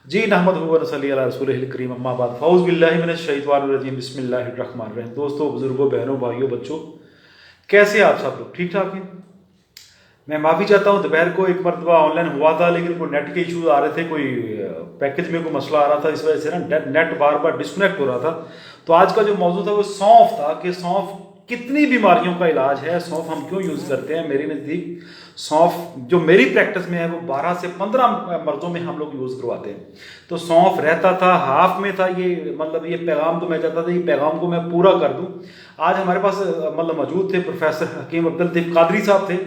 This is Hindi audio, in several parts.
जी नहमदुहु व नसल्ली अला रसूलिहिल करीम अम्मा बाद फ़ौज़ बिल्लाहि मिनश शैतानिर रजीम बिस्मिल्लाहिर रहमानिर रहीम। दोस्तों, बुजुर्गों, बहनों, भाइयों, बच्चों, कैसे आप सब लोग? ठीक ठाक हैं? मैं माफ़ी चाहता हूँ, दोपहर को एक मरतबा ऑनलाइन हुआ था लेकिन कोई नेट के इशूज़ आ रहे थे, कोई पैकेज में कोई मसला आ रहा था, इस वजह से ना नेट बार बार डिस्कनेक्ट हो रहा था। तो आज का जो मौजूद था वो सौंफ था कि सौंफ कितनी बीमारियों का इलाज है, सौंफ हम क्यों यूज़ करते हैं। मेरे नज़दीक सौंफ जो मेरी प्रैक्टिस में है वो 12 से 15 मर्ज़ों में हम लोग यूज़ करवाते हैं। तो सौंफ रहता था, हाफ में था, ये मतलब ये पैगाम तो मैं चाहता था ये पैगाम को मैं पूरा कर दूं। आज हमारे पास मतलब मौजूद थे प्रोफेसर हकीम अब्दुल लतीफ़ कादरी साहब थे,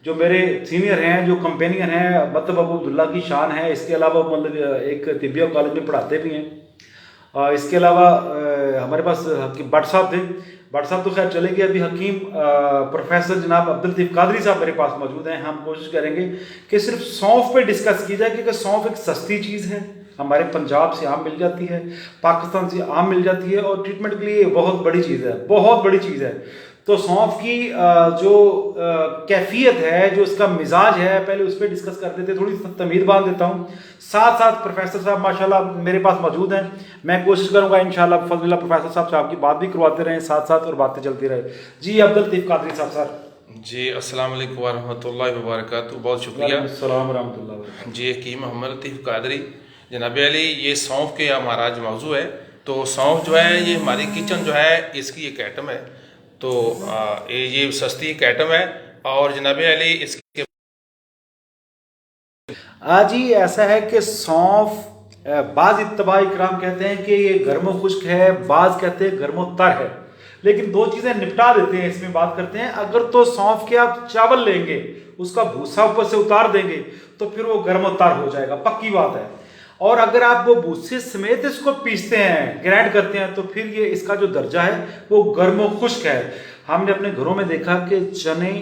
जो मेरे सीनियर हैं, जो कंपेनियन हैं, मतलब अबू अब्दुल्ला की शान है। इसके अलावा मतलब एक तिबिया कॉलेज में पढ़ाते भी हैं। इसके अलावा हमारे पास भट्ट साहब थे। भट्ट साहब तो खैर चले गए, अभी हकीम प्रोफेसर जनाब अब्दुल लतीफ़ कादरी साहब मेरे पास मौजूद हैं। हम कोशिश करेंगे कि सिर्फ सौंफ पे डिस्कस की जाए, क्योंकि सौंफ एक सस्ती चीज़ है, हमारे पंजाब से आम मिल जाती है, पाकिस्तान से आम मिल जाती है, और ट्रीटमेंट के लिए बहुत बड़ी चीज़ है, बहुत बड़ी चीज़ है। तो सौंफ की जो कैफियत है, जो इसका मिजाज है, पहले उस पर डिस्कस कर देते, थोड़ी तमीज़ बांध देता हूँ। साथ साथ प्रोफेसर साहब माशाल्लाह मेरे पास मौजूद हैं। मैं कोशिश करूँगा इंशाल्लाह फज़लिल्लाह प्रोफेसर साहब से आपकी बात भी करवाते रहें साथ साथ, और बातें चलती रहे। जी अब्दुल लतीफ़ कादरी साहब सर। जी अस्सलाम वालेकुम वरहमतुल्लाहि वबरकातुहू। बहुत शुक्रिया। अस्सलाम वरहमतुल्लाहि वबरकातुहू। जी हकीम मोहम्मद लतीफ़ कादरी जनाब अली, ये सौंफ के हमारा आज मौजू है। तो सौंफ जो है ये हमारी किचन जो है इसकी एक आइटम है। तो ये सस्ती एक आइटम है, और जनाब अली इसके आज ही ऐसा है कि सौंफ बाज इत्तबा इकराम कहते हैं कि ये गर्मो खुश्क है, बाज कहते हैं गर्मो तर है, लेकिन दो चीजें निपटा देते हैं इसमें। बात करते हैं, अगर तो सौंफ के आप चावल लेंगे, उसका भूसा ऊपर से उतार देंगे तो फिर वो गर्मो तर हो जाएगा, पक्की बात है। और अगर आप वो भूसे समेत इसको पीसते हैं, ग्राइंड करते हैं, तो फिर ये इसका जो दर्जा है वो गर्मो खुश्क है। हमने अपने घरों में देखा कि चने,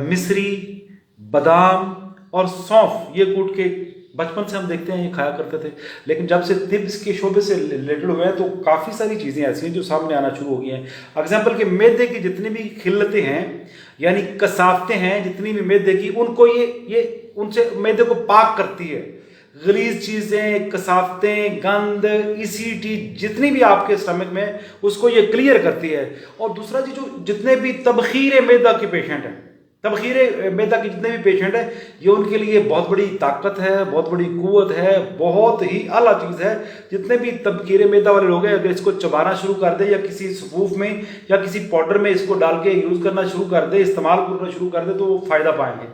मिश्री, बादाम और सौंफ ये कूट के बचपन से हम देखते हैं ये खाया करते थे, लेकिन जब से तिब्स के शोबे से रिलेटेड हुए हैं तो काफ़ी सारी चीज़ें ऐसी हैं जो सामने आना शुरू हो गई हैं। एग्जाम्पल के मैदे की जितनी भी खिल्लतें हैं, यानी कसावतें हैं जितनी भी मैदे की, उनको ये उनसे मैदे को पाक करती है। गलीज चीज़ें, कसावतें, गंद, एसिडिटी जितनी भी आपके स्टमक में, उसको ये क्लियर करती है। और दूसरा जी, जो जितने भी तबखीर मैदा के पेशेंट हैं, तबखीर मैदा के जितने भी पेशेंट हैं, ये उनके लिए बहुत बड़ी ताकत है, बहुत बड़ी कुव्वत है, बहुत ही आला चीज़ है। जितने भी तबखीर मैदा वाले लोग हैं, अगर इसको चबाना शुरू कर दे, या किसी सफूफ में या किसी पाउडर में इसको डाल के यूज़ करना शुरू कर दे, इस्तेमाल करना शुरू कर दे, तो वो फ़ायदा पाएंगे।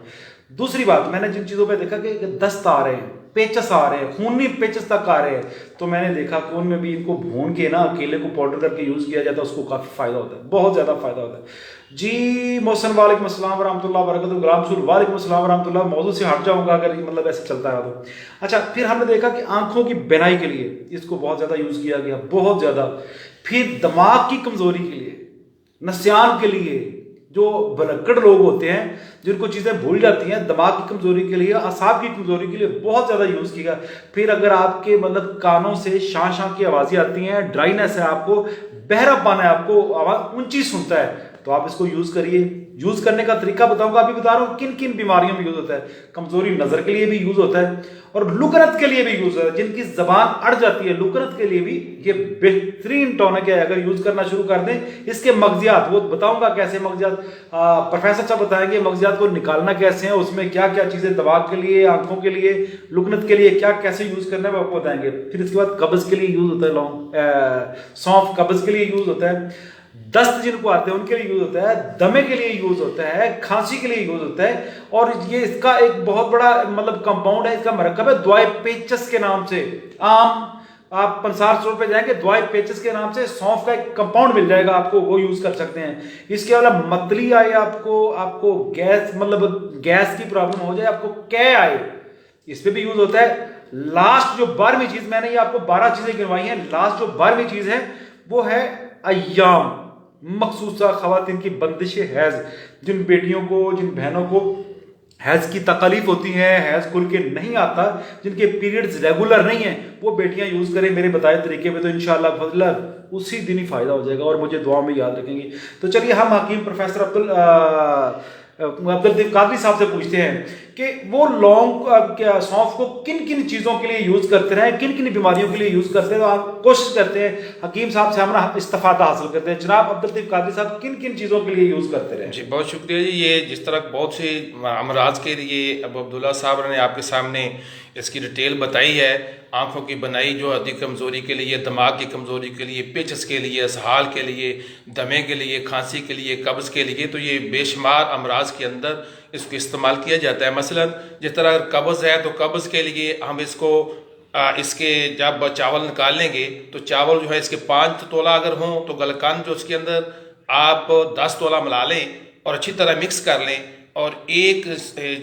दूसरी बात, मैंने जिन चीज़ों पे देखा कि दस्त आ रहे हैं, पेचस आ रहे हैं, खूनी पेचस तक आ रहे हैं, तो मैंने देखा कि उनमें भी इनको भून के ना अकेले को पाउडर करके यूज़ किया जाता है, उसको काफ़ी फ़ायदा होता है, बहुत ज़्यादा फ़ायदा होता है। जी मोहसन वालेकुम अस्सलाम वरहमतुल्लाहि वबरकातुहू। गुलाम रसूल वालेकुम अस्सलाम वरहमतुल्लाह। मौजूद से हट जाऊंगा अगर मतलब ऐसे चलता है तो। अच्छा, फिर हमने देखा कि आंखों की बिनाई के लिए इसको बहुत ज़्यादा यूज़ किया गया, बहुत ज़्यादा। फिर दिमाग की कमज़ोरी के लिए, नस्यान के लिए, जो भुलक्कड़ लोग होते हैं जिनको चीज़ें भूल जाती हैं, दिमाग की कमज़ोरी के लिए, असाब की कमज़ोरी के लिए बहुत ज़्यादा यूज़ किया। फिर अगर आपके मतलब कानों से शां शां की आवाज़ें आती हैं, ड्राइनेस है, आपको बहरापन है, आपको आवाज़ ऊंची सुनता है, तो आप इसको यूज़ करिए। यूज़ करने का तरीका बताऊंगा, अभी बता रहा हूँ किन किन बीमारियों में यूज़ होता है। कमज़ोरी नज़र के लिए भी यूज़ होता है, और लुकनत के लिए भी यूज़ होता है। जिनकी ज़बान अड़ जाती है, लुकनत के लिए भी ये बेहतरीन टॉनिक है, अगर यूज़ करना शुरू कर दें। इसके मगजियात वो बताऊंगा कैसे मगजियात प्रोफेसर साहब बताएंगे, मगजियात को निकालना कैसे है, उसमें क्या क्या चीज़ें दिमाग के लिए, आंखों के लिए, लुकनत के लिए क्या कैसे यूज़ करना है वो आपको बताएंगे। फिर इसके बाद कब्ज़ के लिए यूज़ होता है, सौंफ कब्ज़ के लिए यूज़ होता है। दस्त जिनको आते हैं उनके लिए यूज होता है, दमे के लिए यूज होता है, खांसी के लिए यूज होता है। और ये इसका एक बहुत बड़ा मतलब कंपाउंड है, इसका मरकब है दवाई पेचस के नाम से। आम आप पंसार स्टोर पे जाएंगे, दवाई पेचस के नाम से सौंफ का एक कंपाउंड मिल जाएगा आपको, वो यूज कर सकते हैं। इसके अलावा मतली आए, आपको गैस मतलब गैस की प्रॉब्लम हो जाए, आपको कै आए, इस पे भी यूज होता है। लास्ट जो 12वीं चीज, मैंने ये आपको 12 चीजें गिनवाई हैं, लास्ट जो 12वीं चीज है वो है अय्याम, मखसूसा खवातीन की बंदिश हैज़। जिन बेटियों को, जिन बहनों को हैज़ की तकलीफ होती है, हैज़ खुल के नहीं आता, जिनके पीरियड्स रेगुलर नहीं है, वो बेटियां यूज़ करें मेरे बताए तरीके पे, तो इंशाअल्लाह फजला उसी दिन ही फ़ायदा हो जाएगा, और मुझे दुआ में याद रखेंगे। तो चलिए हम हकीम प्रोफेसर अब्दुल लतीफ़ कादरी साहब से पूछते हैं कि वो लौंग सौंफ को किन किन चीज़ों के लिए यूज़ करते रहे, किन किन बीमारियों के लिए यूज़ करते हैं। तो आप कोशिश करते हैं हकीम साहब से हमारा इस्तिफादा हासिल करते हैं। जनाब अब्दुल लतीफ कादरी साहब किन किन चीज़ों के लिए यूज़ करते रहे? जी बहुत शुक्रिया जी। ये जिस तरह बहुत से अमराज के लिए अब अब्दुल्ला साहब ने आपके सामने इसकी डिटेल बताई है, आंखों की बनाई जो अधिक कमज़ोरी के लिए, दिमाग की कमज़ोरी के लिए, पेचस के लिए, इसहाल के लिए, दमे के लिए, खांसी के लिए, कब्ज़ के लिए, तो ये बेशुमार अमराज के अंदर इसको इस्तेमाल किया जाता है। मसलन जिस तरह अगर कब्ज़ है तो कब्ज़ के लिए हम इसको इसके जब चावल निकाल लेंगे तो चावल जो है इसके 5 तोला अगर हों तो गलकान जो उसके अंदर आप 10 तोला मिला लें और अच्छी तरह मिक्स कर लें, और एक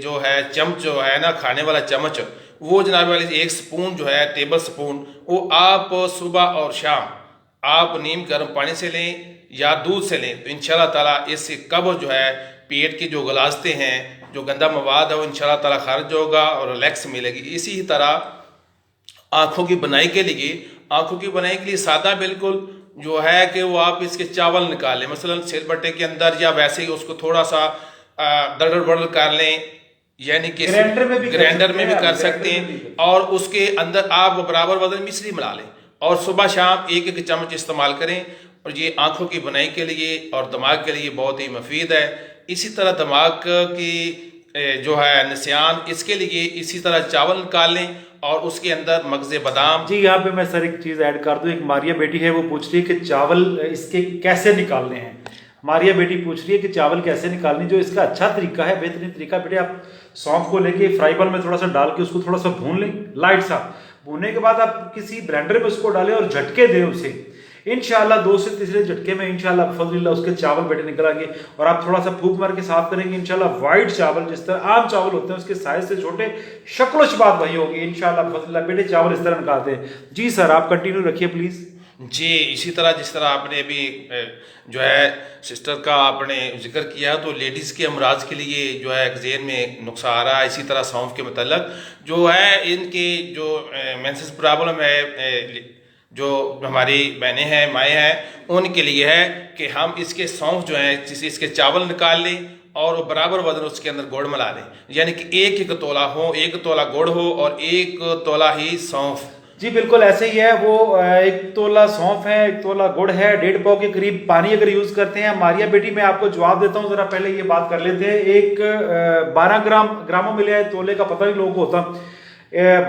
जो है चम्मच जो है ना खाने वाला चम्मच, वो जनाब वाली 1 स्पून जो है टेबल स्पून, वो आप सुबह और शाम आप नीम गर्म पानी से लें या दूध से लें तो इंशाल्लाह ताला इससे कब्ज़ जो है पेट की जो गलास्ते हैं, जो गंदा मवाद है वो इंशाल्लाह ताला खारिज होगा और रिलैक्स मिलेगी। इसी ही तरह आँखों की बनाई के लिए सादा बिल्कुल जो है कि वो आप इसके चावल निकाल लें, मसलन सिलबट्टे के अंदर या वैसे ही उसको थोड़ा सा दरदर बदल कर लें, यानी कि ग्राइंडर में भी कर सकते हैं, और उसके अंदर आप बराबर वजन मिश्री मिला लें और सुबह शाम 1-1 चम्मच इस्तेमाल करें। और ये आँखों की बनाई के लिए और दिमाग के लिए बहुत ही मुफीद है। इसी तरह दिमाग की जो है निस्यान, इसके लिए इसी तरह चावल निकाल लें और उसके अंदर मगज़े बादाम। जी यहाँ पे मैं सर एक चीज़ ऐड कर दूँ। एक मारिया बेटी है, वो पूछ रही है कि चावल इसके कैसे निकालने हैं। मारिया बेटी पूछ रही है कि चावल कैसे निकालने। जो इसका अच्छा तरीका है, बेहतरीन तरीका, बेटे आप सौंफ को लेके फ्राई पैन में थोड़ा सा डाल के उसको थोड़ा सा भून लें, लाइट सा भूनने के बाद आप किसी ब्लेंडर में उसको डालें और झटके दें उसे। इंशाल्लाह 2 से 3 झटके में इंशाल्लाह फजलिल्लाह उसके चावल बेटे निकल आएंगे, और आप थोड़ा सा फूक मार के साफ करेंगे इंशाल्लाह वाइट चावल, जिस तरह आम चावल होते हैं उसके साइज से छोटे, शक्ल शबात वही होगी इंशाल्लाह फजलिल्लाह। बेटे चावल इस तरह निकालते हैं। जी सर आप कंटिन्यू रखिए प्लीज़। जी इसी तरह जिस तरह आपने अभी जो है सिस्टर का आपने जिक्र किया, तो लेडीज़ के अमराज के लिए जो है एक्जेन में नुक्सा आ रहा है, इसी तरह सौंफ के मतलब जो है इनकी जो मेंसेस प्रॉब्लम है, जो हमारी बहनें हैं, माएँ हैं, उनके लिए है कि हम इसके सौंफ जो है इसके चावल निकाल लें और बराबर वजन उसके अंदर गुड़ मिला लें, यानी कि 1-1 तोला हो, 1 तोला गुड़ हो और 1 तोला ही सौंफ। जी बिल्कुल ऐसे ही है। वो 1 तोला सौंफ है, 1 तोला गुड़ है, 1.5 पाव के करीब पानी अगर यूज करते हैं। मारिया बेटी मैं आपको जवाब देता हूँ, जरा पहले ये बात कर लेते हैं। एक 12 ग्रामों में लिया है, तोले का पता नहीं लोगों को होता।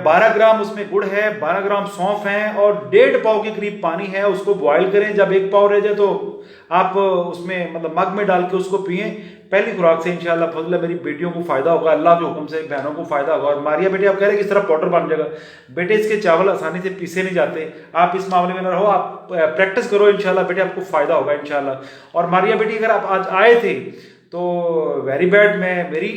12 ग्राम उसमें गुड़ है, 12 ग्राम सौंफ है और 1.5 पाव के करीब पानी है। उसको बॉयल करें, जब 1 पाव रह जाए तो आप उसमें मतलब मग में डाल के उसको पिए। पहली खुराक से इंशाल्लाह फजल मेरी बेटियों को फायदा होगा, अल्लाह के हुक्म से बहनों को फायदा होगा। और मारिया बेटे आप कह रहे हैं कि इस तरह पाउडर बन जाएगा, बेटे इसके चावल आसानी से पीसे नहीं जाते। आप इस मामले में ना रहो, आप प्रैक्टिस करो, इंशाल्लाह बेटे आपको फायदा होगा इंशाल्लाह। और मारिया बेटी अगर आप आज आए थे तो वेरी बैड, मैं मेरी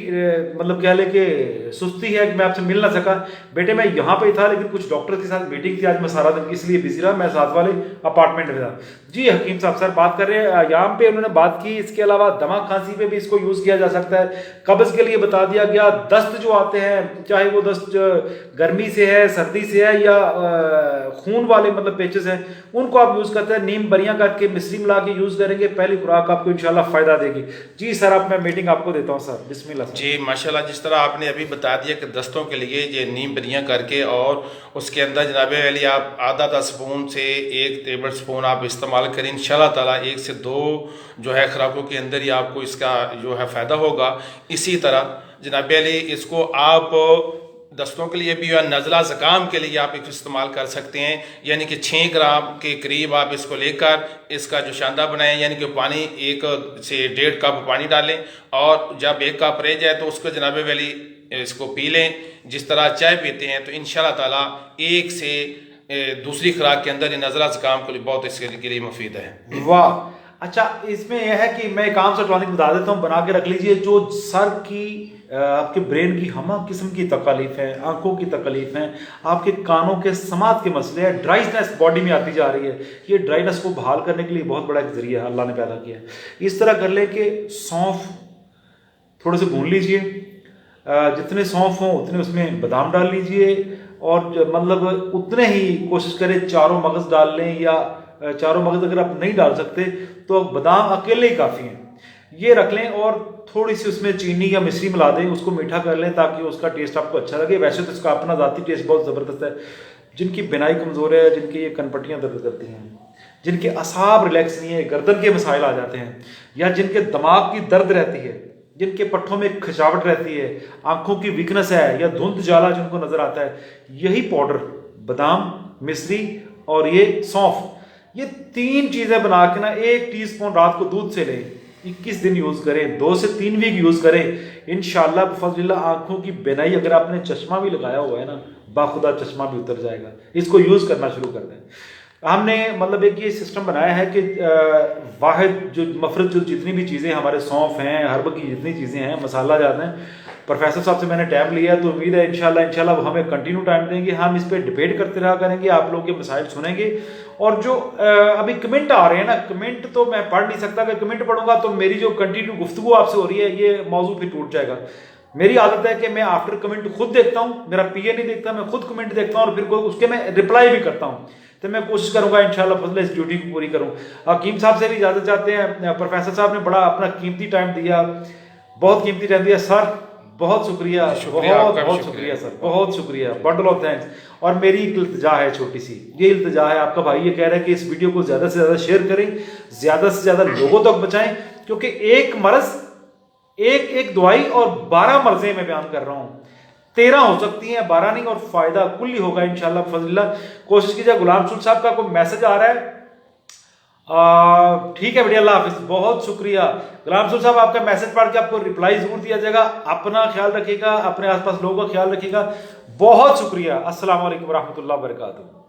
मतलब कह ले कि सुस्ती है कि मैं आपसे मिल ना सका। बेटे मैं यहाँ पे था लेकिन कुछ डॉक्टर के साथ मीटिंग थी आज, मैं सारा दिन इसलिए बिजी रहा, मैं साथ वाले अपार्टमेंट में था। जी हकीम साहब सर बात कर रहे हैं, यहाँ पे उन्होंने बात की। इसके अलावा दमा खांसी पे भी इसको यूज़ किया जा सकता है। कब्ज़ के लिए बता दिया गया। दस्त जो आते हैं, चाहे वो दस्त गर्मी से है, सर्दी से है या खून वाले मतलब पेचेस हैं, उनको आप यूज़ करते हैं। नीम बरियाँ करके मिश्री मिला के यूज़ करेंगे, पहली खुराक आपको इंशाल्लाह फ़ायदा देगी। जी सर अब मैं मीटिंग आपको देता हूँ सर, बिस्मिल्लाह। जी माशाल्लाह, जिस तरह आपने अभी बता दिया कि दस्तों के लिए ये नीम बरियाँ करके और उसके अंदर जनाब वाली आप आधा स्पून से 1 टेबल स्पून आप इस्तेमाल करें, इंशाल्लाह ताला 1 से 2 जो है खुराकों के अंदर ही आपको इसका जो है फ़ायदा होगा। इसी तरह जनाब वाली इसको आप दस्तों के लिए भी और नज़ला ज़ुकाम के लिए आप इसको इस्तेमाल कर सकते हैं। यानी कि 6 ग्राम के करीब आप इसको लेकर इसका जो शांदा बनाएं, यानी कि पानी 1 से 1.5 कप पानी डालें और जब 1 कप रह जाए तो उसको जनाबे वाली इसको पी लें, जिस तरह चाय पीते हैं। तो इंशाल्लाह ताला 1 से दूसरी खुराक के अंदर ये नज़ला ज़ुकाम के लिए बहुत इसके लिए मुफीद है। वाह अच्छा, इसमें यह है कि मैं एक आम सा टॉनिक बता देता हूँ, बना के रख लीजिए। जो सर की आपके ब्रेन की हमा किस्म की तकलीफ है, आंखों की तकलीफ है, आपके कानों के समात के मसले हैं, ड्राइनेस बॉडी में आती जा रही है, ये ड्राइनेस को बहाल करने के लिए बहुत बड़ा एक जरिया है अल्लाह ने पैदा किया है। इस तरह कर ले कि सौंफ थोड़े से भून लीजिए, जितने सौंफ हों उतने उसमें बादाम डाल लीजिए और मतलब उतने ही कोशिश करें चारों मगज़ डाल लें, या चारों मगज़ अगर आप नहीं डाल सकते तो बादाम अकेले ही काफ़ी हैं। ये रख लें और थोड़ी सी उसमें चीनी या मिश्री मिला दें, उसको मीठा कर लें ताकि उसका टेस्ट आपको अच्छा लगे। वैसे तो इसका अपना ज़ाती टेस्ट बहुत ज़बरदस्त है। जिनकी बिनाई कमज़ोर है, जिनकी ये कनपट्टियाँ दर्द करती हैं, जिनके असाब रिलैक्स नहीं है, गर्दन के मसाइल आ जाते हैं, या जिनके दिमाग की दर्द रहती है, जिनके पट्ठों में खिंचावट रहती है, आंखों की वीकनेस है, या धुंध जाला जिनको नजर आता है, यही पाउडर बादाम, मिश्री और ये सौंफ, ये 3 चीजें बना के ना 1 टीस्पून रात को दूध से लें, 21 दिन यूज करें, 2 से 3 वीक यूज करें, इंशाल्लाह बफज़लिल्लाह आंखों की बिनाई, अगर आपने चश्मा भी लगाया हुआ है ना, बाखुदा चश्मा भी उतर जाएगा। इसको यूज करना शुरू कर दें। हमने मतलब एक ये सिस्टम बनाया है कि वाहिद जो मफरत जो जितनी भी चीज़ें हमारे सौंफ हैं, हर्ब की जितनी चीज़ें हैं, मसाला जाते हैं, प्रोफेसर साहब से मैंने टाइम लिया, तो उम्मीद है इंशाल्लाह वो हमें कंटिन्यू टाइम देंगे, हम इस पर डिबेट करते रहा करेंगे, आप लोगों के मसाइल सुनेंगे। और जो अभी कमेंट आ रहे हैं ना, कमेंट तो मैं पढ़ नहीं सकता, अगर कमेंट पढ़ूंगा तो मेरी जो कंटिन्यू गुफ्तगू आपसे हो रही है ये मौजू फिर टूट जाएगा। मेरी आदत है कि मैं आफ्टर कमेंट खुद देखता हूँ, मेरा पीए नहीं देखता, मैं खुद कमेंट देखता हूँ और फिर उसके मैं रिप्लाई भी करता हूँ। तो मैं कोशिश करूंगा इंशाल्लाह फजल इस ड्यूटी को पूरी करूं। हकीम साहब से भी इजाजत चाहते हैं, प्रोफेसर साहब ने बड़ा अपना कीमती टाइम दिया, बहुत कीमती टाइम दिया सर, बहुत शुक्रिया, बहुत शुक्रिया सर, बहुत शुक्रिया, बंडल ऑफ थैंक्स। और मेरी एक इल्तिजा है छोटी सी, ये इल्तिजा है, आपका भाई ये कह रहा है कि इस वीडियो को ज्यादा से ज्यादा शेयर करें, ज्यादा से ज्यादा लोगों तक बचाएं, क्योंकि एक मर्ज एक दवाई और 12 मर्जें मैं बयान कर रहा हूँ, 13 हो सकती हैं, 12 नहीं, और फायदा कुल्ली होगा इंशाल्लाह फजलिल्लाह। कोशिश कीजिए। गुलाम रसूल साहब का कोई मैसेज आ रहा है, ठीक है बढ़िया, अल्लाह हाफिज, बहुत शुक्रिया। गुलाम रसूल साहब आपका मैसेज पढ़ के आपको रिप्लाई जरूर दिया जाएगा। अपना ख्याल रखिएगा, अपने आसपास लोगों का ख्याल रखिएगा, बहुत शुक्रिया। अस्सलाम वालेकुम रहमतुल्लाहि व बरकातुहू।